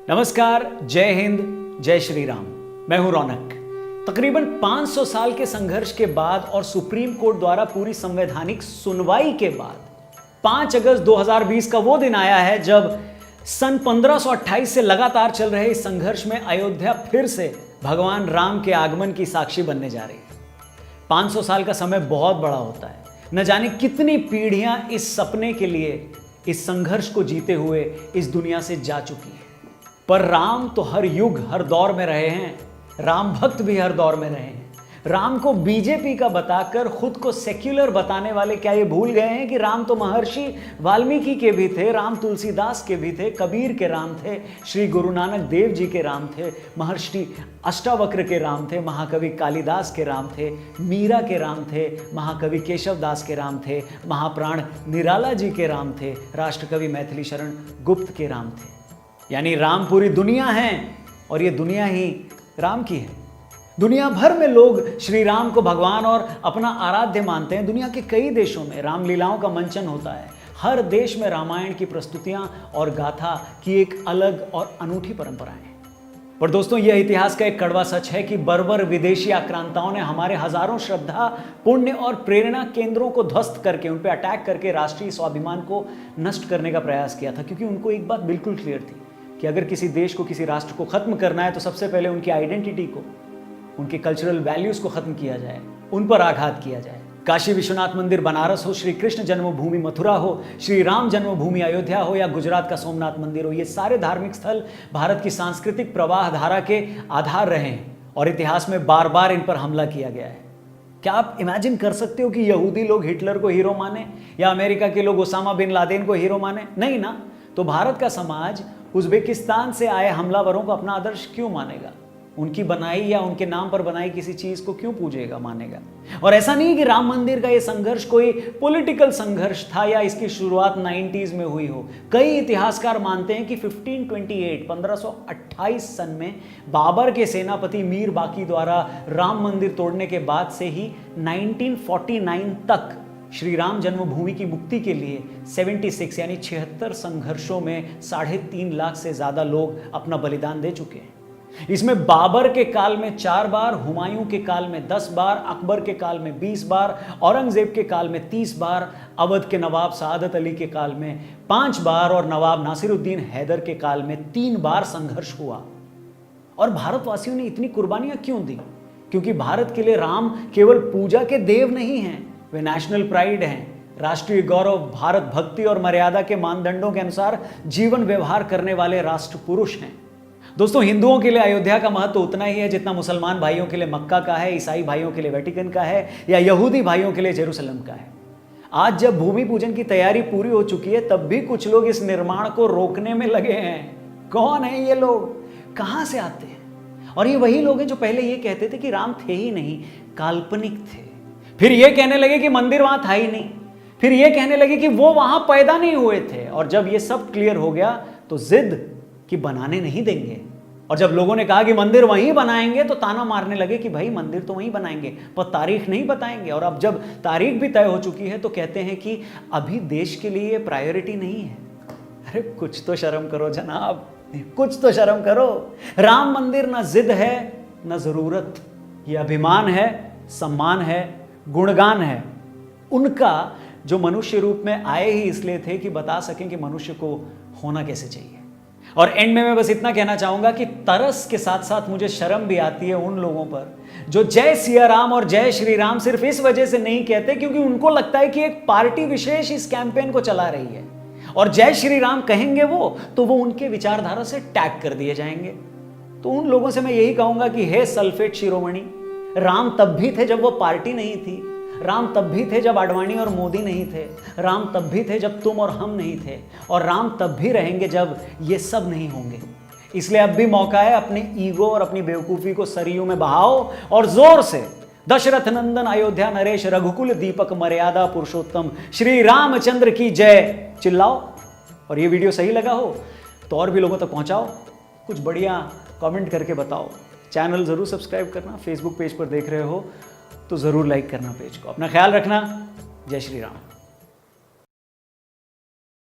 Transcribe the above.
नमस्कार, जय हिंद, जय श्री राम। मैं हूं रौनक। तकरीबन 500 साल के संघर्ष के बाद और सुप्रीम कोर्ट द्वारा पूरी संवैधानिक सुनवाई के बाद 5 अगस्त 2020 का वो दिन आया है जब सन 1528 से लगातार चल रहे इस संघर्ष में अयोध्या फिर से भगवान राम के आगमन की साक्षी बनने जा रही है। 500 साल का समय बहुत बड़ा होता है। न जाने कितनी पीढ़ियां इस सपने के लिए, इस संघर्ष को जीते हुए इस दुनिया से जा चुकी है। पर राम तो हर युग हर दौर में रहे हैं। राम भक्त भी हर दौर में रहे हैं। राम को बीजेपी का बताकर खुद को सेक्युलर बताने वाले क्या ये भूल गए हैं कि राम तो महर्षि वाल्मीकि के भी थे, राम तुलसीदास के भी थे, कबीर के राम थे, श्री गुरु नानक देव जी के राम थे, महर्षि अष्टावक्र के राम थे, महाकवि कालिदास के राम थे, मीरा के राम थे, महाकवि केशव दास के राम थे, महाप्राण निराला जी के राम थे, राष्ट्रकवि मैथिली शरण गुप्त के राम थे। यानी राम पूरी दुनिया है और ये दुनिया ही राम की है। दुनिया भर में लोग श्री राम को भगवान और अपना आराध्य मानते हैं। दुनिया के कई देशों में रामलीलाओं का मंचन होता है। हर देश में रामायण की प्रस्तुतियां और गाथा की एक अलग और अनूठी परंपरा है। पर दोस्तों, यह इतिहास का एक कड़वा सच है कि बर्बर विदेशी आक्रांताओं ने हमारे हजारों श्रद्धा, पुण्य और प्रेरणा केंद्रों को ध्वस्त करके, उन पर अटैक करके राष्ट्रीय स्वाभिमान को नष्ट करने का प्रयास किया था। क्योंकि उनको एक बात बिल्कुल क्लियर थी कि अगर किसी देश को, किसी राष्ट्र को खत्म करना है तो सबसे पहले उनकी आइडेंटिटी को, उनके कल्चरल वैल्यूज को खत्म किया जाए, उन पर आघात किया जाए। काशी विश्वनाथ मंदिर बनारस हो, श्री कृष्ण जन्मभूमि मथुरा हो, श्री राम जन्मभूमि अयोध्या हो या गुजरात का सोमनाथ मंदिर हो, ये सारे धार्मिक स्थल भारत की सांस्कृतिक प्रवाह धारा के आधार रहे हैं और इतिहास में बार बार इन पर हमला किया गया है। क्या आप इमेजिन कर सकते हो कि यहूदी लोग हिटलर को हीरो माने या अमेरिका के लोग ओसामा बिन लादेन को हीरो माने? नहीं ना। तो भारत का समाज उज्बेकिस्तान से आए हमलावरों को अपना आदर्श क्यों मानेगा? उनकी बनाई या उनके नाम पर बनाई किसी चीज को क्यों पूजेगा, मानेगा? और ऐसा नहीं कि राम मंदिर का ये संघर्ष कोई पॉलिटिकल संघर्ष था या इसकी शुरुआत 90s में हुई हो। कई इतिहासकार मानते हैं कि 1528 सन में बाबर के सेनापति मीर बाकी द्वारा राम मंदिर तोड़ने के बाद से ही 1949 तक श्री राम जन्मभूमि की मुक्ति के लिए 76 यानी 76 संघर्षों में 3.5 लाख से ज्यादा लोग अपना बलिदान दे चुके हैं। इसमें बाबर के काल में 4 बार, हुमायूं के काल में 10 बार, अकबर के काल में 20 बार, औरंगजेब के काल में 30 बार, अवध के नवाब सआदत अली के काल में 5 बार और नवाब नासिरुद्दीन हैदर के काल में 3 बार संघर्ष हुआ। और भारतवासियों ने इतनी कुर्बानियां क्यों दी? क्योंकि भारत के लिए राम केवल पूजा के देव नहीं हैं, वे नेशनल प्राइड हैं, राष्ट्रीय गौरव, भारत भक्ति और मर्यादा के मानदंडों के अनुसार जीवन व्यवहार करने वाले राष्ट्र पुरुष हैं। दोस्तों, हिंदुओं के लिए अयोध्या का महत्व उतना ही है जितना मुसलमान भाइयों के लिए मक्का का है, ईसाई भाइयों के लिए वेटिकन का है या यहूदी भाइयों के लिए जेरूसलम का है। आज जब भूमि पूजन की तैयारी पूरी हो चुकी है तब भी कुछ लोग इस निर्माण को रोकने में लगे हैं। कौन है ये लोग? कहां से आते हैं? और ये वही लोग हैं जो पहले ये कहते थे कि राम थे ही नहीं, काल्पनिक थे। फिर ये कहने लगे कि मंदिर वहां था ही नहीं। फिर ये कहने लगे कि वो वहां पैदा नहीं हुए थे। और जब ये सब क्लियर हो गया तो जिद कि बनाने नहीं देंगे। और जब लोगों ने कहा कि मंदिर वहीं बनाएंगे तो ताना मारने लगे कि भाई मंदिर तो वहीं बनाएंगे पर तारीख नहीं बताएंगे। और अब जब तारीख भी तय हो चुकी है तो कहते हैं कि अभी देश के लिए ये प्रायोरिटी नहीं है। अरे कुछ तो शर्म करो जनाब, कुछ तो शर्म करो। राम मंदिर ना जिद है ना जरूरत, ये अभिमान है, सम्मान है, गुणगान है उनका जो मनुष्य रूप में आए ही इसलिए थे कि बता सकें कि मनुष्य को होना कैसे चाहिए। और एंड में मैं बस इतना कहना चाहूंगा कि तरस के साथ साथ मुझे शर्म भी आती है उन लोगों पर जो जय सिया राम और जय श्री राम सिर्फ इस वजह से नहीं कहते क्योंकि उनको लगता है कि एक पार्टी विशेष इस कैंपेन को चला रही है और जय श्री राम कहेंगे वो तो वो उनके विचारधारा से टैग कर दिए जाएंगे। तो उन लोगों से मैं यही कहूंगा कि हे सल्फेट शिरोमणि, राम तब भी थे जब वो पार्टी नहीं थी। राम तब भी थे जब आडवाणी और मोदी नहीं थे। राम तब भी थे जब तुम और हम नहीं थे। और राम तब भी रहेंगे जब ये सब नहीं होंगे। इसलिए अब भी मौका है अपने ईगो और अपनी बेवकूफ़ी को सरयू में बहाओ और जोर से दशरथ नंदन अयोध्या नरेश रघुकुल दीपक मर्यादा पुरुषोत्तम श्री रामचंद्र की जय चिल्लाओ। और ये वीडियो सही लगा हो तो और भी लोगों तक पहुंचाओ, कुछ बढ़िया कमेंट करके बताओ। चैनल ज़रूर सब्सक्राइब करना। फेसबुक पेज पर देख रहे हो तो ज़रूर लाइक करना पेज को। अपना ख्याल रखना। जय श्री राम।